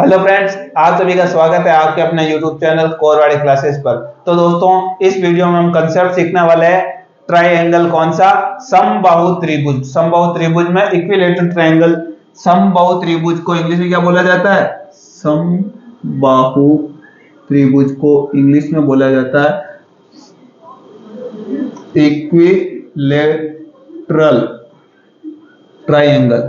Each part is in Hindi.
हेलो फ्रेंड्स, आप सभी का स्वागत है आपके अपने यूट्यूब चैनल कोरवाड़ी क्लासेस पर। तो दोस्तों, इस वीडियो में हम कंसेप्ट सीखने वाले हैं ट्राइंगल। कौन सा? समबाहु त्रिभुज। समबाहु त्रिभुज में इक्विलेटरल ट्राइंगल। समबाहु त्रिभुज को इंग्लिश में क्या बोला जाता है? समबाहु त्रिभुज को इंग्लिश में बोला जाता है इक्विलेटरल ट्राइंगल।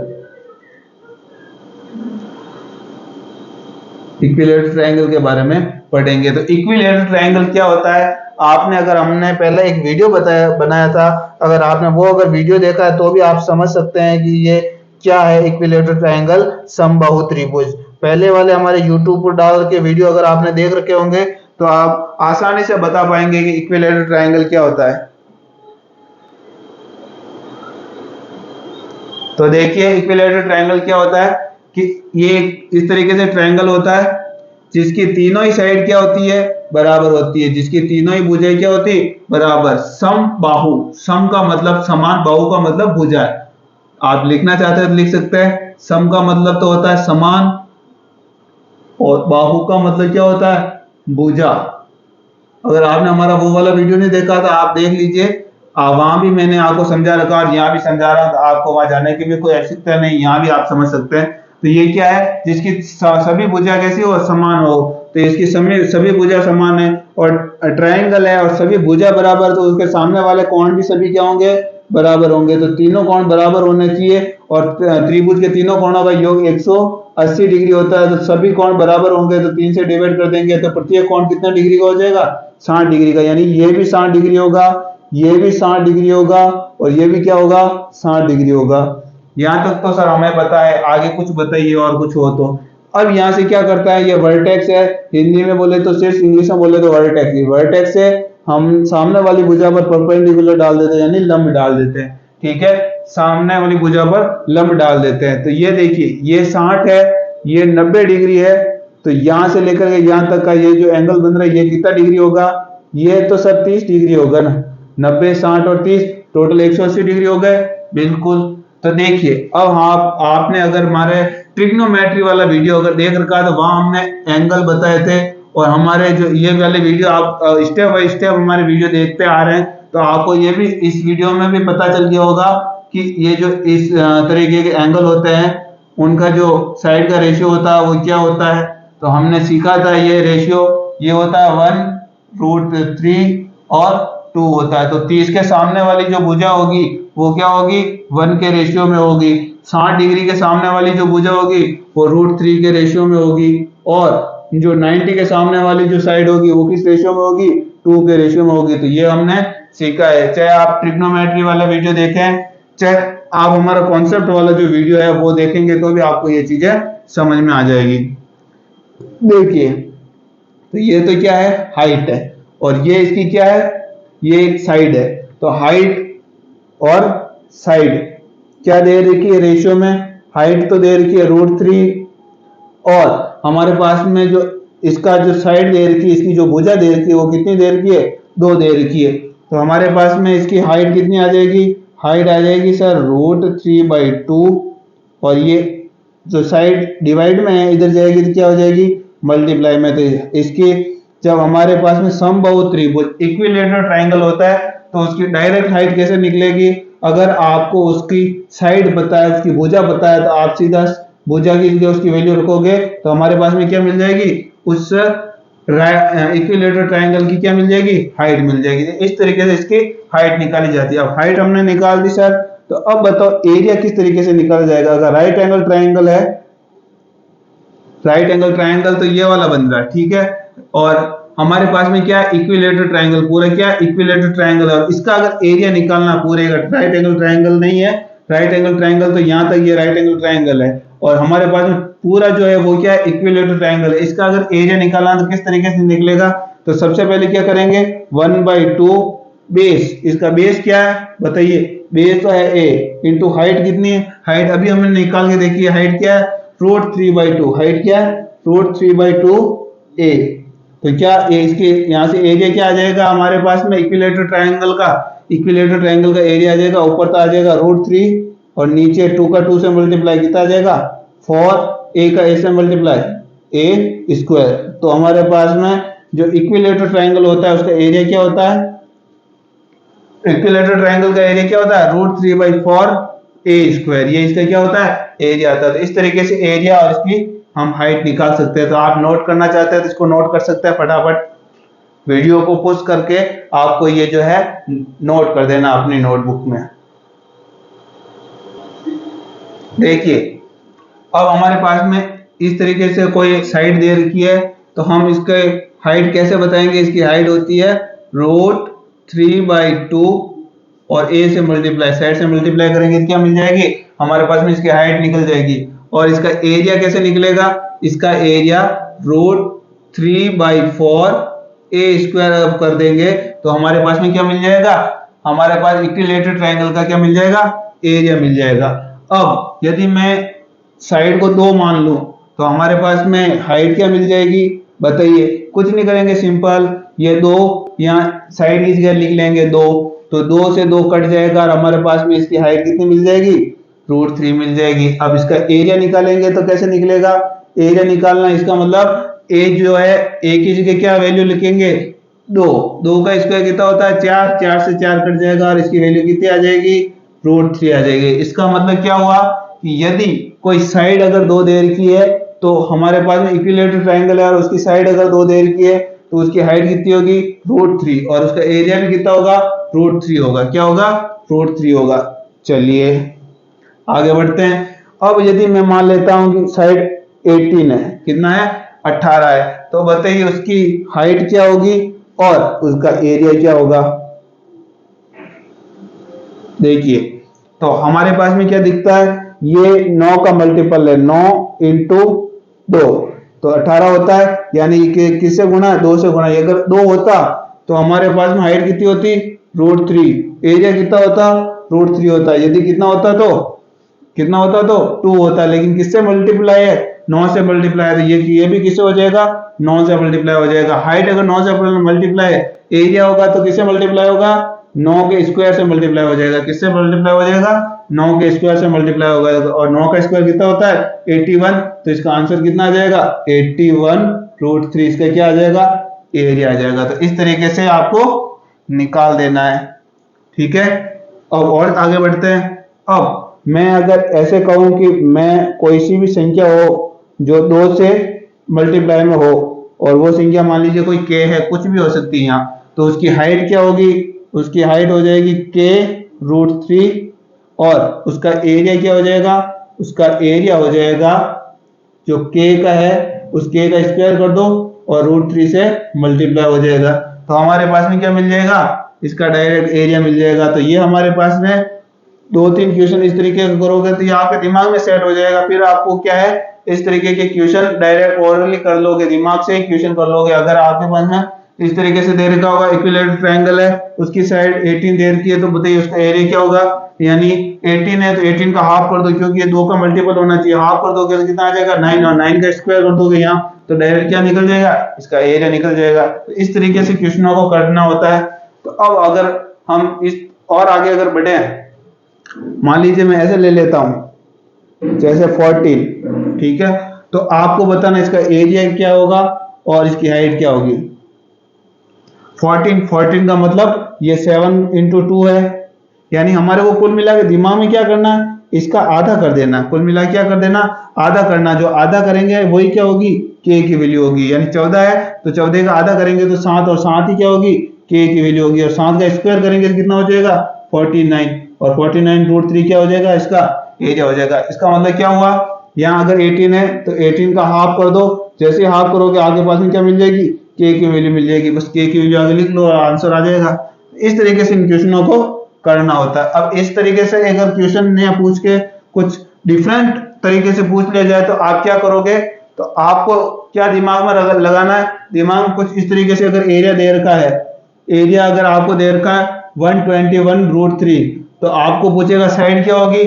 इक्विलेटरल ट्रायंगल के बारे में पढ़ेंगे। तो इक्विलेटरल ट्रायंगल क्या होता है? हमने पहले एक वीडियो बनाया था। अगर आपने अगर वीडियो देखा है तो भी आप समझ सकते हैं कि ये क्या है इक्विलेटरल ट्रायंगल, समबाहु त्रिभुज। पहले वाले हमारे YouTube पर डाल के वीडियो अगर आपने देख रखे होंगे तो आप आसानी से बता पाएंगे कि इक्विलेटरल ट्रायंगल क्या होता है। तो देखिए, इक्विलेटरल ट्रायंगल क्या होता है कि ये इस तरीके से ट्रायंगल होता है जिसकी तीनों ही साइड क्या होती है? बराबर होती है। जिसकी तीनों ही भुजाएं क्या होती है? बराबर। सम बाहु, सम का मतलब समान, बाहु का मतलब भुजा। आप लिखना चाहते हैं तो लिख सकते हैं। सम का मतलब तो होता है समान और बाहु का मतलब क्या होता है? भुजा। अगर आपने हमारा वो वाला वीडियो नहीं देखा तो आप देख लीजिए। वहां भी मैंने आपको समझा रखा और यहाँ भी समझा रहा हूं, तो आपको वहां जाने की भी कोई आवश्यकता नहीं, यहाँ भी आप समझ सकते हैं। तो ये क्या है? जिसकी सभी भुजा कैसी हो? समान हो। तो इसकी सभी भुजा समान है और ट्रायंगल है और सभी भुजा बराबर, तो उसके सामने वाले कोण भी सभी क्या होंगे? बराबर होंगे। तो तीनों कोण बराबर होने चाहिए और त्रिभुज के तीनों कोणों का योग 180 डिग्री होता है। तो सभी कोण बराबर होंगे तो 3 से डिवाइड कर देंगे तो प्रत्येक कोण कितना डिग्री का हो जाएगा? 60 डिग्री का। यानी ये भी 60 डिग्री होगा, ये भी 60 डिग्री होगा और ये भी क्या होगा? 60 डिग्री होगा। यहां तक तो सर हमें पता है, आगे कुछ बताइए और कुछ हो तो। अब यहां से क्या करता है? ये वर्टेक्स है। हिंदी में बोले तो सिर्फ, इंग्लिश में बोले तो वर्टेक्स। वर्टेक्स से हम सामने वाली भुजा पर परपेंडिकुलर डाल देते हैं, यानी लंब डाल देते हैं। ठीक है, सामने वाली भुजा पर लंब डाल देते हैं। तो ये देखिए, ये 60 है, ये 90 डिग्री है। तो यहां से लेकर के यहां तक का ये जो एंगल बन रहा है ये कितना डिग्री होगा? ये तो सर 30 डिग्री होगा ना। 90, 60 और 30 टोटल 180 डिग्री हो गए। बिल्कुल। तो देखिए, अब आपने अगर हमारे ट्रिग्नोमेट्री वाला वीडियो अगर देख रखा है तो वहां हमने एंगल बताए थे और हमारे जो ये वाले वीडियो आप स्टेप बाय स्टेप हमारे वीडियो देखते आ रहे हैं तो आपको ये भी इस वीडियो में भी पता चल गया होगा कि ये जो इस तरीके के एंगल होते हैं उनका जो साइड का रेशियो होता है वो क्या होता है। तो हमने सीखा था ये रेशियो, ये होता है 1/√3 और 2 होता है। तो 30 के सामने वाली जो भुजा होगी वो क्या होगी? 1 के रेशियो में होगी। 60 डिग्री के सामने वाली जो भुजा होगी वो √3 के रेशियो में होगी और जो 90 के सामने वाली जो साइड होगी वो किस रेशियो में होगी? 2 के रेशियो में होगी। तो ये हमने सीखा है। चाहे आप ट्रिग्नोमेट्री वाला वीडियो देखें, चाहे आप हमारा कॉन्सेप्ट वाला जो वीडियो है वो देखेंगे तो भी आपको ये चीजें समझ में आ जाएगी। देखिए, तो ये तो क्या है? हाइट है और ये इसकी क्या है? ये एक साइड है। तो हाइट और साइड क्या दे रखी है रेशियो में? हाइट तो दे रखी है √3 और हमारे पास में जो इसका जो साइड दे रखी है, इसकी जो भुजा दे रखी है वो कितनी दे रखी है? 2 दे रखी है। तो हमारे पास में इसकी हाइट कितनी आ जाएगी? हाइट आ जाएगी सर √3/2 और ये जो साइड डिवाइड में है इधर जाएगी तो क्या हो जाएगी? मल्टीप्लाई में। तो इसकी जब हमारे पास में समबाहु त्रिभुज इक्विलेटरल ट्रायंगल होता है तो उसकी डायरेक्ट हाइट कैसे निकलेगी? अगर आपको उसकी साइड पता है, उसकी भुजा पता है, तो आप सीधा भुजा की जो उसकी वैल्यू रखोगे तो हमारे पास में क्या मिल जाएगी? उस इक्विलेटरल ट्रायंगल की क्या मिल जाएगी? हाइट मिल जाएगी। इस तरीके से इसकी हाइट निकाली जाती है। अब हाइट हमने निकाल दी सर, तो अब बताओ एरिया किस तरीके से निकाला जाएगा? अगर राइट एंगल ट्रायंगल है, राइट एंगल ट्रायंगल तो ये वाला बन रहा है, ठीक है। और हमारे पास में क्या है? इक्विलेटरल ट्रायंगल, पूरा क्या इक्विलेटरल ट्रायंगल है और इसका अगर एरिया निकालना पूरे का, राइट एंगल ट्रायंगल नहीं है, राइट एंगल ट्रायंगल तो यहां तक ये राइट एंगल ट्रायंगल है और हमारे पास में पूरा जो है वो क्या है? इक्विलेटरल ट्रायंगल है। इसका अगर एरिया निकालना तो किस तरीके से निकलेगा? तो सबसे पहले क्या करेंगे? 1/2 बेस, इसका बेस क्या है बताइए? बेस तो है a इंटू हाइट कितनी है? हाइट अभी हमने निकाल के देखी है, हाइट क्या है? √3/2। हाइट क्या है? √3/2 a। तो क्या इसके यहां से एरिया क्या आ जाएगा हमारे पास में इक्विलेटरल ट्रायंगल का? इक्विलेटरल ट्रायंगल का एरिया आ जाएगा, ऊपर तो आ जाएगा √3 और नीचे 2 का 2 से मल्टीप्लाई कितना आ जाएगा? 4 ए का ए से मल्टीप्लाई ए स्क्वायर। तो हमारे पास में जो इक्विलेटरल ट्रायंगल होता है उसका एरिया क्या होता है, इक्विलेटरल ट्रायंगल का एरिया क्या होता है √3/4 ए स्क्वायर। ये इसका क्या होता है एरिया आता है। तो इस तरीके से एरिया और इसकी हम हाइट निकाल सकते हैं। तो आप नोट करना चाहते हैं तो इसको नोट कर सकते हैं, फटाफट वीडियो को पॉज करके आपको ये जो है नोट कर देना अपनी नोटबुक में। देखिए अब हमारे पास में इस तरीके से कोई साइड दे रखी है, तो हम इसके हाइट कैसे बताएंगे। इसकी हाइट होती है √3/2 और ए से मल्टीप्लाई, साइड से मल्टीप्लाई करेंगे तो क्या मिल जाएगी हमारे पास में इसकी हाइट निकल जाएगी। और इसका एरिया कैसे निकलेगा, इसका एरिया √3/4 ए स्क्वायर अब कर देंगे तो हमारे पास में क्या मिल जाएगा, हमारे पास इक्विलेटरल ट्रायंगल का क्या मिल जाएगा एरिया मिल जाएगा। अब यदि मैं साइड को 2 मान लूं तो हमारे पास में हाइट क्या मिल जाएगी बताइए। कुछ नहीं करेंगे, सिंपल ये 2 यहाँ साइड की जगह लिख लेंगे 2, तो 2 से 2 कट जाएगा और हमारे पास में इसकी हाइट कितनी मिल जाएगी √3 मिल जाएगी। अब इसका एरिया निकालेंगे तो कैसे निकलेगा, एरिया निकालना इसका मतलब ए जो है ए की जगह क्या वैल्यू लिखेंगे 2, 2 का स्क्वायर कितना होता है 4, 4 से 4 कट जाएगा और इसकी वैल्यू कितनी आ जाएगी √3 आ जाएगी। इसका मतलब क्या हुआ कि यदि कोई साइड अगर 2 दे रखी है तो हमारे पास में इक्विलेटरल ट्रायंगल है और उसकी साइड अगर 2 दे रखी है तो उसकी हाइट कितनी होगी √3 और उसका एरिया भी कितना होगा √3 होगा। क्या होगा √3 होगा। चलिए आगे बढ़ते हैं। अब यदि मैं मान लेता हूं कि साइड 18 है, कितना है 18 है, तो बताइए उसकी हाइट क्या होगी और उसका एरिया क्या होगा। देखिए तो हमारे पास में क्या दिखता है, ये 9 का मल्टीपल है, 9 × 2 तो 18 होता है, यानी कि किससे गुणा है 2 से गुणा। अगर 2 होता तो हमारे पास में हाइट कितनी होती √3, एरिया कितना होता √3 होता। यदि कितना होता तो 2 होता, लेकिन किससे मल्टीप्लाई है 9 से मल्टीप्लाई है, तो ये भी किससे हो जाएगा 9 से मल्टीप्लाई हो जाएगा। हाइट अगर 9 से मल्टीप्लाई है, एरिया होगा तो किससे मल्टीप्लाई होगा 9 के स्क्वायर से मल्टीप्लाई हो जाएगा। किससे मल्टीप्लाई हो जाएगा 9 के स्क्वायर से मल्टीप्लाई होगा और 9 का स्क्वायर कितना होता है 81, तो इसका आंसर कितना आ जाएगा 81 √3 इसका क्या आ जाएगा एरिया आ जाएगा। तो इस तरीके से आपको निकाल देना है, ठीक है। अब और आगे बढ़ते हैं। अब मैं अगर ऐसे कहूं कि मैं कोई सी भी संख्या हो जो 2 से मल्टीप्लाई में हो और वो संख्या मान लीजिए कोई k है, कुछ भी हो सकती है यहाँ, तो उसकी हाइट क्या होगी, उसकी हाइट हो जाएगी k √3 और उसका एरिया क्या हो जाएगा, उसका एरिया हो जाएगा जो k का है उस k का स्क्वायर कर दो और √3 से मल्टीप्लाई हो जाएगा। तो हमारे पास में क्या मिल जाएगा, इसका डायरेक्ट एरिया मिल जाएगा। तो ये हमारे पास में 2-3 क्वेश्चन इस तरीके से करोगे तो ये आपके दिमाग में सेट हो जाएगा। फिर आपको क्या है इस तरीके के क्वेश्चन डायरेक्ट ओरली कर लोगे, दिमाग से ही क्वेश्चन कर लोगे। अगर आपके पास में इस तरीके से दे रखा होगा इक्विलेटरल ट्रायंगल है, उसकी साइड 18 दे रखी है, तो बताइए उसका एरिया क्या होगा, यानी 18 है तो 18 का हाफ कर दो, क्योंकि ये 2 का मल्टीपल होना चाहिए। हाफ कर दोगे तो कितना आ जाएगा 9 और 9 का स्क्वायर कर दोगे यहाँ तो डायरेक्ट क्या निकल जाएगा इसका एरिया निकल जाएगा। तो इस तरीके से क्वेश्चनों को करना होता है। तो अब अगर हम इस और आगे अगर बढ़े, मान लीजिए मैं ऐसे ले लेता हूं जैसे 14, ठीक है, तो आपको बताना इसका एरिया क्या होगा और इसकी हाइट क्या होगी। 14 का मतलब ये 7 × 2 है, यानी हमारे को कुल मिला के दिमाग में क्या करना है इसका आधा कर देना, कुल मिला क्या कर देना आधा करना। जो आधा करेंगे वही क्या होगी k की वैल्यू होगी, यानी 14 है तो 14 का आधा करेंगे तो 7 और 7 ही क्या होगी k की वैल्यू होगी, और 7 का स्क्वायर करेंगे तो कितना हो जाएगा 49 और 49 √3 क्या हो जाएगा इसका एरिया हो जाएगा। इसका मतलब क्या हुआ, यहाँ अगर 18 है तो 18 का हाफ कर दो, जैसे हाफ करोगे आगे पास में क्या मिल जाएगी k की वैल्यू मिल जाएगी, बस k की वैल्यू आगे लिख लो और आंसर आ जाएगा। इस तरीके से इन क्वेश्चनों को करना होता है। अब इस तरीके से अगर क्वेश्चन ने पूछ के कुछ डिफरेंट तरीके से पूछ लिया जाए तो आप क्या करोगे, तो आपको क्या दिमाग में लगाना है, दिमाग में कुछ इस तरीके से अगर एरिया दे रखा है, एरिया अगर आपको दे रखा है 121 √3, तो आपको पूछेगा साइड क्या होगी,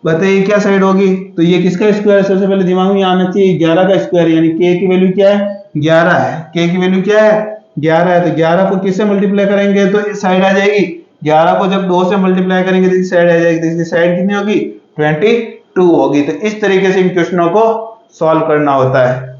बताइए क्या साइड होगी, तो ये किसका स्क्वायर है, सबसे पहले दिमाग में आना चाहिए 11 का स्क्वायर, यानी k की वैल्यू क्या है 11 है, k की वैल्यू क्या है 11 है, तो 11 को किससे मल्टीप्लाई करेंगे तो इस साइड आ जाएगी, 11 को जब 2 से मल्टीप्लाई करेंगे तो इस साइड आ जाएगी, तो इसकी साइड कितनी होगी 22 2 होगी। तो इस तरीके से इन क्वेश्चनों को सॉल्व करना होता है।